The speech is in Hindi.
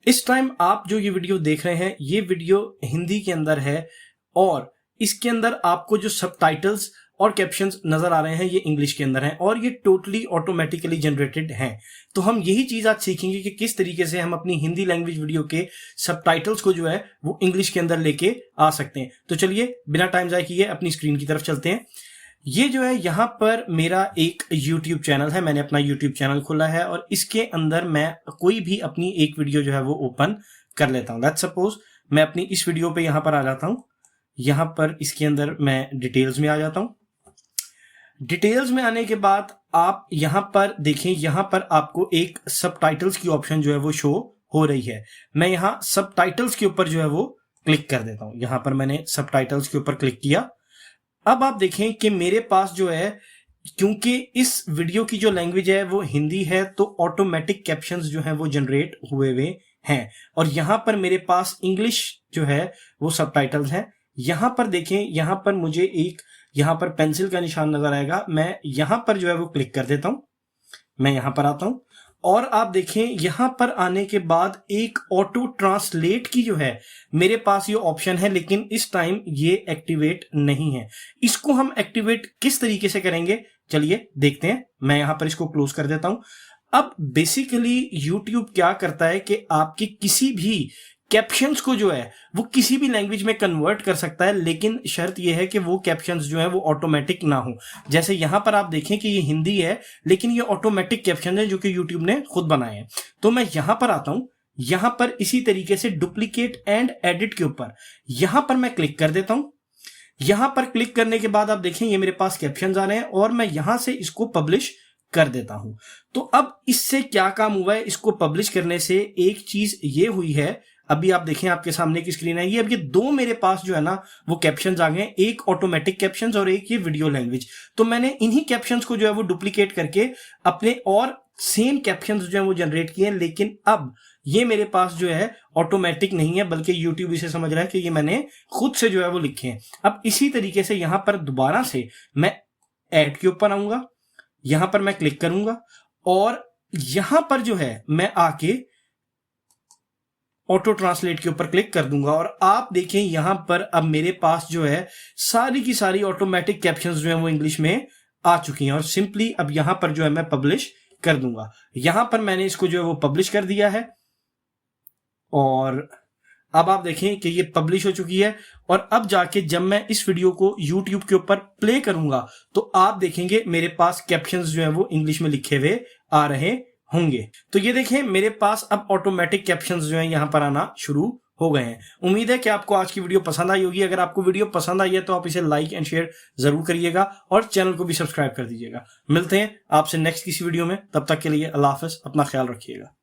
इस टाइम आप जो ये वीडियो देख रहे हैं, ये वीडियो हिंदी के अंदर है और इसके अंदर आपको जो सबटाइटल्स और कैप्शंस नजर आ रहे हैं ये इंग्लिश के अंदर हैं और ये टोटली ऑटोमेटिकली जनरेटेड हैं। तो हम यही चीज आज सीखेंगे कि किस तरीके से हम अपनी हिंदी लैंग्वेज वीडियो के सबटाइटल्स को जो है वो इंग्लिश के अंदर लेके आ सकते हैं। तो चलिए बिना टाइम जाए किए अपनी स्क्रीन की तरफ चलते हैं। ये जो है यहाँ पर मेरा एक YouTube चैनल है, मैंने अपना YouTube चैनल खोला है और इसके अंदर मैं कोई भी अपनी एक वीडियो जो है वो ओपन कर लेता हूँ। लेट्स सपोज मैं अपनी इस वीडियो पे यहाँ पर आ जाता हूँ। यहाँ पर इसके अंदर मैं डिटेल्स में आ जाता हूँ। डिटेल्स में आने के बाद आप यहाँ पर देखें, यहाँ पर आपको एक सबटाइटल्स की ऑप्शन जो है वो शो हो रही है। मैं यहाँ सबटाइटल्स के ऊपर जो है वो क्लिक कर देता हूँ। यहाँ पर मैंने सबटाइटल्स के ऊपर क्लिक किया। अब आप देखें कि मेरे पास जो है, क्योंकि इस वीडियो की जो लैंग्वेज है वो हिंदी है, तो ऑटोमेटिक कैप्शंस जो हैं वो जनरेट हुए हैं और यहाँ पर मेरे पास इंग्लिश जो है वो सबटाइटल्स हैं। यहाँ पर देखें, यहाँ पर मुझे एक यहाँ पर पेंसिल का निशान नजर आएगा। मैं यहाँ पर जो है वो क्लिक कर देता हूँ। मैं यहाँ पर आता हूँ और आप देखें यहाँ पर आने के बाद एक ऑटो ट्रांसलेट की जो है मेरे पास ये ऑप्शन है, लेकिन इस टाइम ये एक्टिवेट नहीं है। इसको हम एक्टिवेट किस तरीके से करेंगे चलिए देखते हैं। मैं यहाँ पर इसको क्लोज कर देता हूं। अब बेसिकली YouTube क्या करता है कि आपके किसी भी कैप्शंस को जो है वो किसी भी लैंग्वेज में कन्वर्ट कर सकता है, लेकिन शर्त यह है कि वो कैप्शंस जो है वो ऑटोमेटिक ना हो। जैसे यहां पर आप देखें कि ये हिंदी है लेकिन ये ऑटोमेटिक कैप्शन है जो कि YouTube ने खुद बनाए हैं। तो मैं यहां पर आता हूं, यहां पर इसी तरीके से डुप्लीकेट एंड एडिट के ऊपर यहां पर मैं क्लिक कर देता हूं। यहां पर क्लिक करने के बाद आप देखें ये मेरे पास कैप्शंस आ रहे हैं और मैं यहां से इसको पब्लिश कर देता हूं। तो अब इससे क्या काम हुआ है, इसको पब्लिश करने से एक चीज ये हुई है, अभी आप देखें आपके सामने की स्क्रीन है ये, अब ये दो मेरे पास जो है ना वो कैप्शंस आ गए, एक ऑटोमेटिक कैप्शंस और एक ये वीडियो लैंग्वेज। तो मैंने इन्हीं कैप्शंस को जो है वो डुप्लीकेट करके अपने और सेम कैप्शंस जो है वो जनरेट किए, लेकिन अब ये मेरे पास जो है ऑटोमेटिक नहीं है, बल्कि YouTube इसे समझ रहा है कि ये मैंने खुद से जो है वो लिखे हैं। अब इसी तरीके से यहां पर दोबारा से मैं ऐड के ऊपर आऊंगा, यहां पर मैं क्लिक करूंगा और यहां पर जो है मैं आके ऑटो ट्रांसलेट के ऊपर क्लिक कर दूंगा और आप देखें यहां पर अब मेरे पास जो है सारी की सारी ऑटोमेटिक कैप्शंस जो है वो इंग्लिश में आ चुकी हैं और सिंपली अब यहां पर जो है मैं पब्लिश कर दूंगा। यहां पर मैंने इसको जो है वो पब्लिश कर दिया है और अब आप देखें कि ये पब्लिश हो चुकी है। और अब जाके जब मैं इस वीडियो को YouTube के ऊपर प्ले करूंगा तो आप देखेंगे मेरे पास कैप्शंस जो है वो इंग्लिश में लिखे हुए आ रहे होंगे। तो ये देखें मेरे पास अब ऑटोमेटिक कैप्शंस जो हैं यहां पर आना शुरू हो गए हैं। उम्मीद है कि आपको आज की वीडियो पसंद आई होगी। अगर आपको वीडियो पसंद आई है तो आप इसे लाइक एंड शेयर जरूर करिएगा और चैनल को भी सब्सक्राइब कर दीजिएगा। मिलते हैं आपसे नेक्स्ट किसी वीडियो में, तब तक के लिए अल्लाह हाफिज, अपना ख्याल रखिएगा।